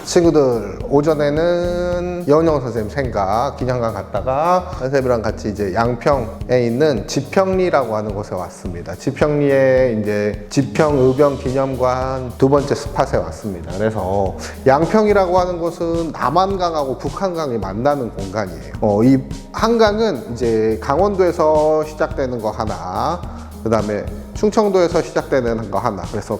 친구들, 오전에는 여운영 선생님 생가 기념관 갔다가 선생님이랑 같이 이제 양평에 있는 지평리라고 하는 곳에 왔습니다. 지평리에 이제 지평의병 기념관 두 번째 스팟에 왔습니다. 그래서 양평이라고 하는 곳은 남한강하고 북한강이 만나는 공간이에요. 이 한강은 이제 강원도에서 시작되는 거 하나, 그 다음에 충청도에서 시작되는 거 하나. 그래서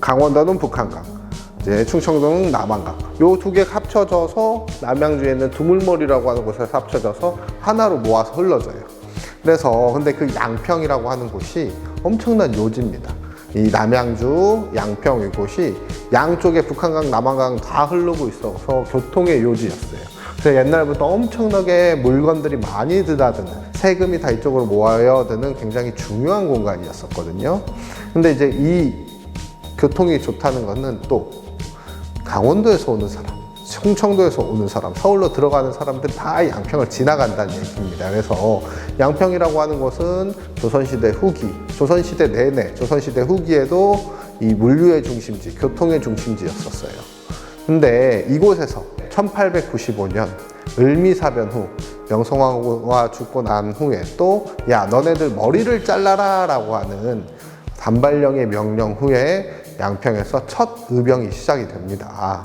강원도는 북한강, 이제 충청도는 남한강, 요 두 개 합쳐져서 남양주에 있는 두물머리라고 하는 곳에서 합쳐져서 하나로 모아서 흘러져요. 그래서 근데 그 양평이라고 하는 곳이 엄청난 요지입니다. 이 남양주 양평 이곳이 양쪽에 북한강 남한강 다 흐르고 있어서 교통의 요지였어요. 그래서 옛날부터 엄청나게 물건들이 많이 드나드는, 세금이 다 이쪽으로 모여드는 굉장히 중요한 공간이었었거든요. 근데 이제 이 교통이 좋다는 것은 또 강원도에서 오는 사람, 충청도에서 오는 사람, 서울로 들어가는 사람들이 다 양평을 지나간다는 얘기입니다. 그래서 양평이라고 하는 곳은 조선시대 후기, 조선시대 내내, 조선시대 후기에도 이 물류의 중심지, 교통의 중심지였었어요. 근데 이곳에서 1895년 을미사변 후 명성황후가 죽고 난 후에 또 야, 너네들 머리를 잘라라 라고 하는 단발령의 명령 후에 양평에서 첫 의병이 시작이 됩니다.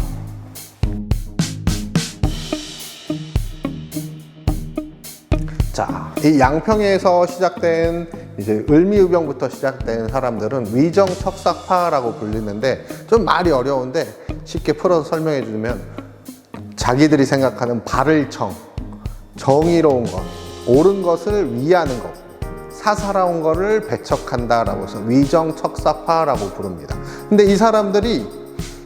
자, 이 양평에서 시작된 이제 을미의병부터 시작된 사람들은 위정척삭파라고 불리는데, 좀 말이 어려운데 쉽게 풀어서 설명해 주면 자기들이 생각하는 바를 정의로운 것, 옳은 것을 위하는 것, 사사로운 거를 배척한다라고 해서 위정척삭파라고 부릅니다. 근데 이 사람들이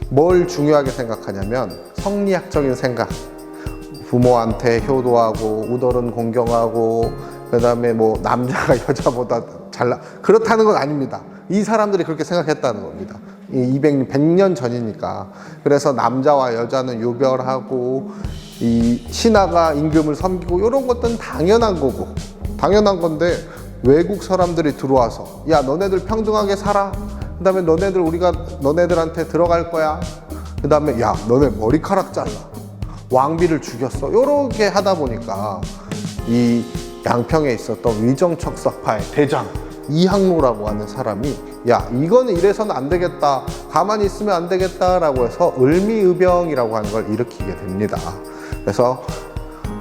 뭘 중요하게 생각하냐면 성리학적인 생각, 부모한테 효도하고 우덜은 공경하고, 그 다음에 뭐 남자가 여자보다 잘나, 그렇다는 건 아닙니다. 이 사람들이 그렇게 생각했다는 겁니다. 100년 전이니까. 그래서 남자와 여자는 유별하고, 이 신하가 임금을 섬기고, 이런 것들은 당연한 거고, 당연한 건데 외국 사람들이 들어와서 야, 너네들 평등하게 살아, 그 다음에 우리가 너네들한테 들어갈 거야, 그 다음에 야, 너네 머리카락 잘라, 왕비를 죽였어, 이렇게 하다 보니까 이 양평에 있었던 위정척삭파의 대장 이항로라고 하는 사람이 야, 이거는 이래서는 안 되겠다, 가만히 있으면 안 되겠다라고 해서 을미의병이라고 하는 걸 일으키게 됩니다. 그래서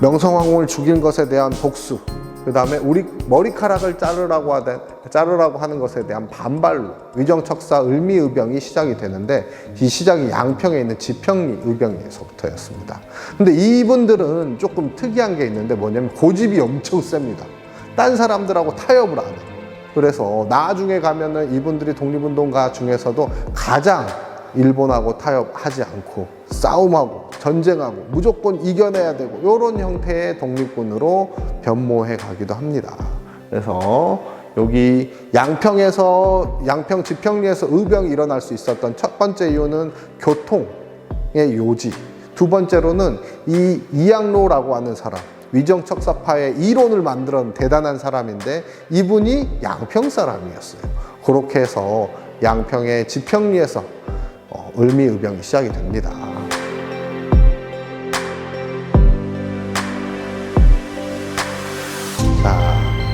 명성황후를 죽인 것에 대한 복수, 그 다음에 우리 머리카락을 자르라고 하는 것에 대한 반발로 위정척사 을미의병이 시작이 되는데, 이 시작이 양평에 있는 지평리 의병에서부터였습니다. 근데 이분들은 조금 특이한 게 있는데 뭐냐면 고집이 엄청 셉니다. 딴 사람들하고 타협을 안 해요. 그래서 나중에 가면은 이분들이 독립운동가 중에서도 가장 일본하고 타협하지 않고 싸움하고 전쟁하고 무조건 이겨내야 되고, 이런 형태의 독립군으로 변모해 가기도 합니다. 그래서 여기 양평 지평리에서 의병이 일어날 수 있었던 첫 번째 이유는 교통의 요지, 두 번째로는 이 이항로라고 하는 사람, 위정척삭파의 이론을 만들어낸 대단한 사람인데 이분이 양평 사람이었어요. 그렇게 해서 양평의 지평리에서 을미의병이 시작이 됩니다. 자,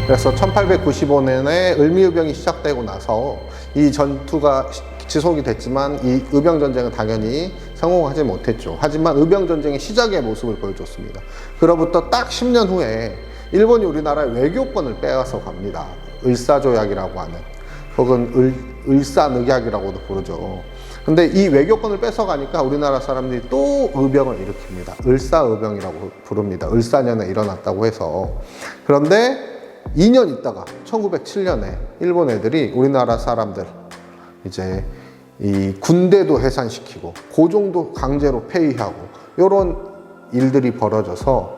그래서 1895년에 을미의병이 시작되고 나서 이 전투가 지속이 됐지만 이 의병전쟁은 당연히 성공하지 못했죠. 하지만 의병전쟁의 시작의 모습을 보여줬습니다. 그로부터 딱 10년 후에 일본이 우리나라의 외교권을 빼앗아 갑니다. 을사조약이라고 하는, 혹은 을사늑약이라고도 부르죠. 근데 이 외교권을 뺏어가니까 우리나라 사람들이 또 의병을 일으킵니다. 을사의병이라고 부릅니다. 을사년에 일어났다고 해서. 그런데 2년 있다가 1907년에 일본 애들이 우리나라 사람들 이제 이 군대도 해산시키고 고종도 강제로 폐위하고, 이런 일들이 벌어져서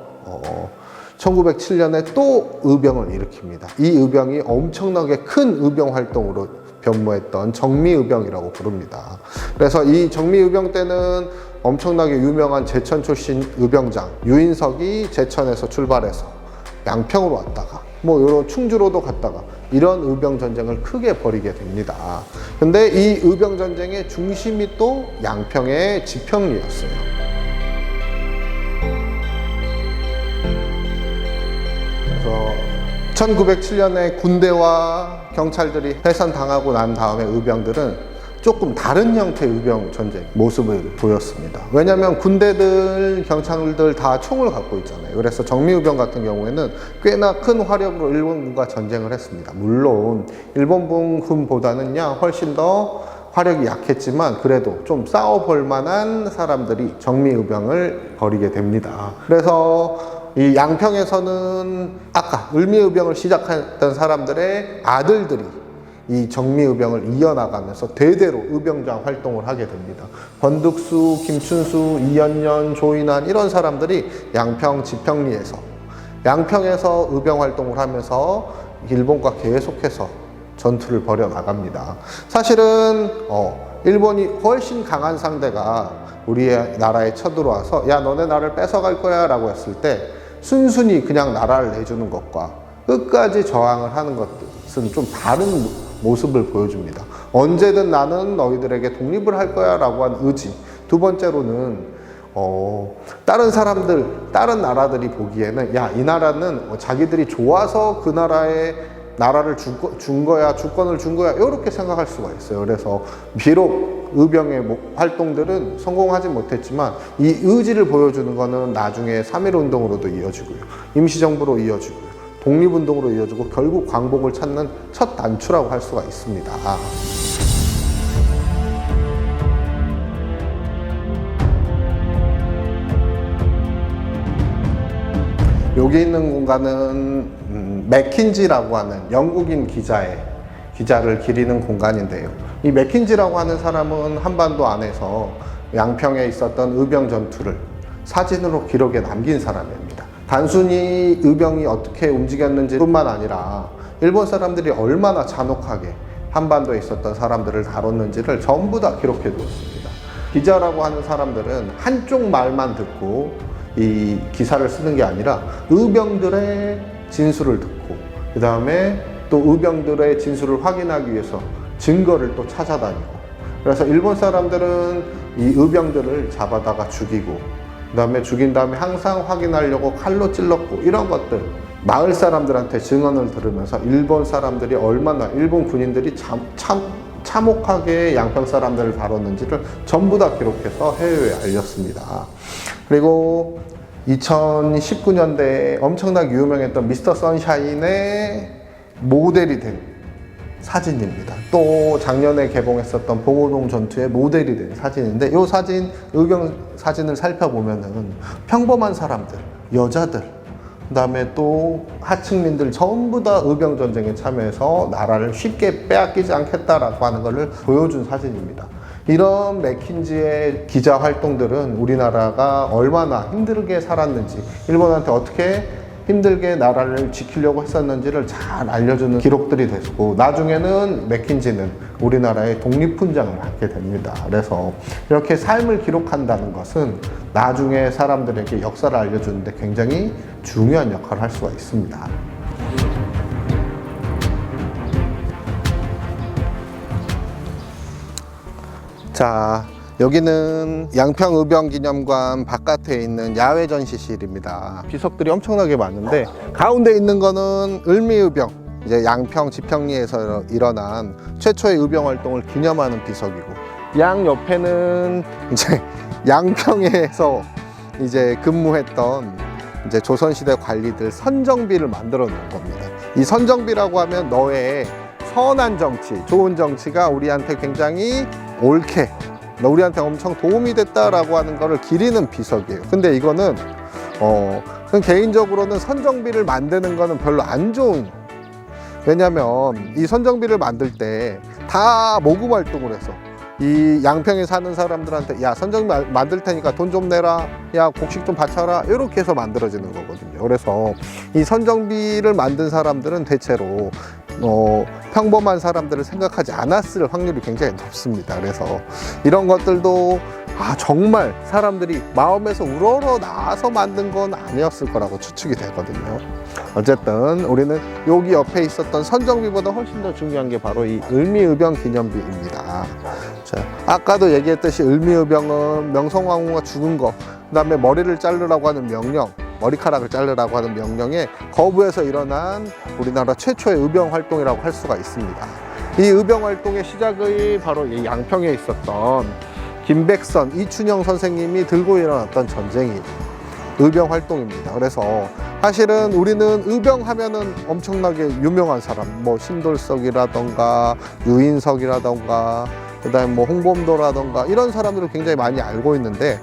1907년에 또 의병을 일으킵니다. 이 의병이 엄청나게 큰 의병 활동으로 변모했던 정미의병이라고 부릅니다. 그래서 이 정미의병 때는 엄청나게 유명한 제천 출신 의병장 유인석이 제천에서 출발해서 양평으로 왔다가 뭐 이런 충주로도 갔다가 이런 의병 전쟁을 크게 벌이게 됩니다. 근데 이 의병 전쟁의 중심이 또 양평의 지평리였어요. 그래서 1907년에 군대와 경찰들이 해산당하고 난 다음에 의병들은 조금 다른 형태의 의병 전쟁 모습을 보였습니다. 왜냐하면 군대들, 경찰들 다 총을 갖고 있잖아요. 그래서 정미의병 같은 경우에는 꽤나 큰 화력으로 일본군과 전쟁을 했습니다. 물론 일본군보다는요 훨씬 더 화력이 약했지만 그래도 좀 싸워볼 만한 사람들이 정미의병을 벌이게 됩니다. 그래서 이 양평에서는 아까 을미의병을 시작했던 사람들의 아들들이 이 정미의병을 이어나가면서 대대로 의병장 활동을 하게 됩니다. 권득수, 김춘수, 이연년, 조인환 이런 사람들이 양평 지평리에서 양평에서 의병 활동을 하면서 일본과 계속해서 전투를 벌여 나갑니다. 사실은 일본이 훨씬 강한 상대가 우리나라에 쳐들어와서 야 너네 나를 뺏어갈 거야 라고 했을 때 순순히 그냥 나라를 내주는 것과 끝까지 저항을 하는 것은 좀 다른 모습을 보여줍니다. 언제든 나는 너희들에게 독립을 할 거야 라고 한 의지. 두 번째로는 다른 사람들, 다른 나라들이 보기에는 야, 이 나라는 자기들이 좋아서 그 나라를 준 거야, 주권을 준 거야 이렇게 생각할 수가 있어요. 그래서 비록 의병의 활동들은 성공하지 못했지만 이 의지를 보여주는 거는 나중에 3.1운동으로도 이어지고요. 임시정부로 이어지고요. 독립운동으로 이어지고 결국 광복을 찾는 첫 단추라고 할 수가 있습니다. 여기 있는 공간은 맥킨지라고 하는 영국인 기자를 기리는 공간인데요. 이 맥킨지라고 하는 사람은 한반도 안에서 양평에 있었던 의병 전투를 사진으로 기록에 남긴 사람입니다. 단순히 의병이 어떻게 움직였는지 뿐만 아니라 일본 사람들이 얼마나 잔혹하게 한반도에 있었던 사람들을 다뤘는지를 전부 다 기록해 두었습니다. 기자라고 하는 사람들은 한쪽 말만 듣고 이 기사를 쓰는 게 아니라 의병들의 진술을 듣고 그 다음에 또 의병들의 진술을 확인하기 위해서 증거를 또 찾아다니고 그래서 일본 사람들은 이 의병들을 잡아다가 죽이고 그 다음에 죽인 다음에 항상 확인하려고 칼로 찔렀고 이런 것들 마을 사람들한테 증언을 들으면서 일본 사람들이 얼마나 일본 군인들이 참혹하게 양평 사람들을 다뤘는지를 전부 다 기록해서 해외에 알렸습니다. 그리고 2019년대에 엄청나게 유명했던 미스터 선샤인의 모델이 된 사진입니다. 또 작년에 개봉했었던 봉오동 전투의 모델이 된 사진인데 이 사진, 의병 사진을 살펴보면은 평범한 사람들, 여자들, 그 다음에 또 하층민들 전부 다 의병 전쟁에 참여해서 나라를 쉽게 빼앗기지 않겠다라고 하는 것을 보여준 사진입니다. 이런 맥킨지의 기자 활동들은 우리나라가 얼마나 힘들게 살았는지, 일본한테 어떻게 힘들게 나라를 지키려고 했었는지를 잘 알려주는 기록들이 됐고, 나중에는 맥킨지는 우리나라의 독립훈장을 받게 됩니다. 그래서 이렇게 삶을 기록한다는 것은 나중에 사람들에게 역사를 알려주는데 굉장히 중요한 역할을 할 수가 있습니다. 자, 여기는 양평의병기념관 바깥에 있는 야외 전시실입니다. 비석들이 엄청나게 많은데 가운데 있는 거는 을미의병, 이제 양평 지평리에서 일어난 최초의 의병 활동을 기념하는 비석이고, 양 옆에는 이제 양평에서 이제 근무했던 이제 조선시대 관리들 선정비를 만들어 놓은 겁니다. 이 선정비라고 하면 너의 선한 정치, 좋은 정치가 우리한테 굉장히 옳게, 우리한테 엄청 도움이 됐다라고 하는 거를 기리는 비석이에요. 근데 이거는 개인적으로는 선정비를 만드는 거는 별로 안 좋은, 왜냐면 이 선정비를 만들 때 다 모금 활동을 해서 이 양평에 사는 사람들한테 야, 선정비 만들 테니까 돈 좀 내라, 야, 곡식 좀 바쳐라, 이렇게 해서 만들어지는 거거든요. 그래서 이 선정비를 만든 사람들은 대체로 평범한 사람들을 생각하지 않았을 확률이 굉장히 높습니다. 그래서 이런 것들도 정말 사람들이 마음에서 우러러 나와서 만든 건 아니었을 거라고 추측이 되거든요. 어쨌든 우리는 여기 옆에 있었던 선정비보다 훨씬 더 중요한 게 바로 이 을미의병 기념비입니다. 자, 아까도 얘기했듯이 을미의병은 명성황후가 죽은 거, 그 다음에 머리를 자르라고 하는 명령, 머리카락을 자르라고 하는 명령에 거부해서 일어난 우리나라 최초의 의병 활동이라고 할 수가 있습니다. 이 의병 활동의 시작이 바로 이 양평에 있었던 김백선, 이춘영 선생님이 들고 일어났던 전쟁이 의병 활동입니다. 그래서 사실은 우리는 의병 하면은 엄청나게 유명한 사람, 뭐 신돌석이라던가 유인석이라던가 그다음에 뭐 홍범도라던가 이런 사람들을 굉장히 많이 알고 있는데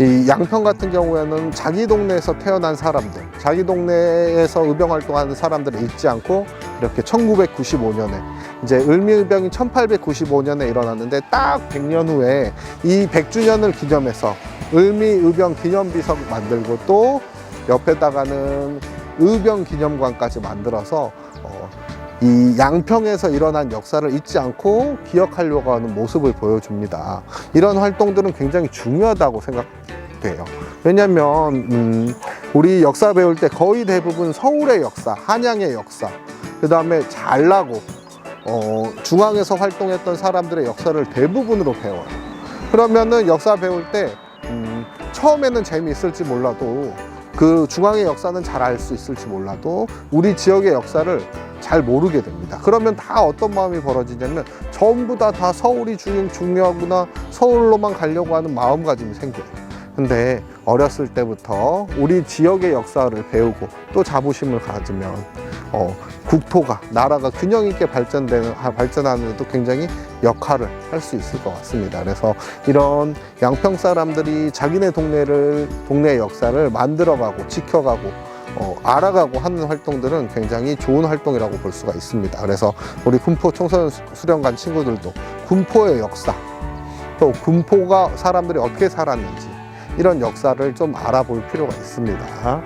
이 양평 같은 경우에는 자기 동네에서 태어난 사람들, 자기 동네에서 의병 활동하는 사람들을 잊지 않고 이렇게 1995년에 이제 을미의병이 1895년에 일어났는데 딱 100년 후에 이 100주년을 기념해서 을미의병 기념비석 만들고 또 옆에다가는 의병 기념관까지 만들어서 이 양평에서 일어난 역사를 잊지 않고 기억하려고 하는 모습을 보여줍니다. 이런 활동들은 굉장히 중요하다고 생각돼요. 왜냐하면 우리 역사 배울 때 거의 대부분 서울의 역사, 한양의 역사, 그 다음에 잘나고 중앙에서 활동했던 사람들의 역사를 대부분으로 배워요. 그러면은 역사 배울 때 처음에는 재미있을지 몰라도 그 중앙의 역사는 잘 알 수 있을지 몰라도 우리 지역의 역사를 잘 모르게 됩니다. 그러면 다 어떤 마음이 벌어지냐면 전부 다 서울이 중요하구나, 서울로만 가려고 하는 마음가짐이 생겨요. 근데 어렸을 때부터 우리 지역의 역사를 배우고 또 자부심을 가지면 국토가, 나라가 균형 있게 발전하는 데도 굉장히 역할을 할 수 있을 것 같습니다. 그래서 이런 양평 사람들이 자기네 동네의 역사를 만들어가고 지켜가고 알아가고 하는 활동들은 굉장히 좋은 활동이라고 볼 수가 있습니다. 그래서 우리 군포 청소년 수련관 친구들도 군포의 역사, 또 군포가 사람들이 어떻게 살았는지 이런 역사를 좀 알아볼 필요가 있습니다.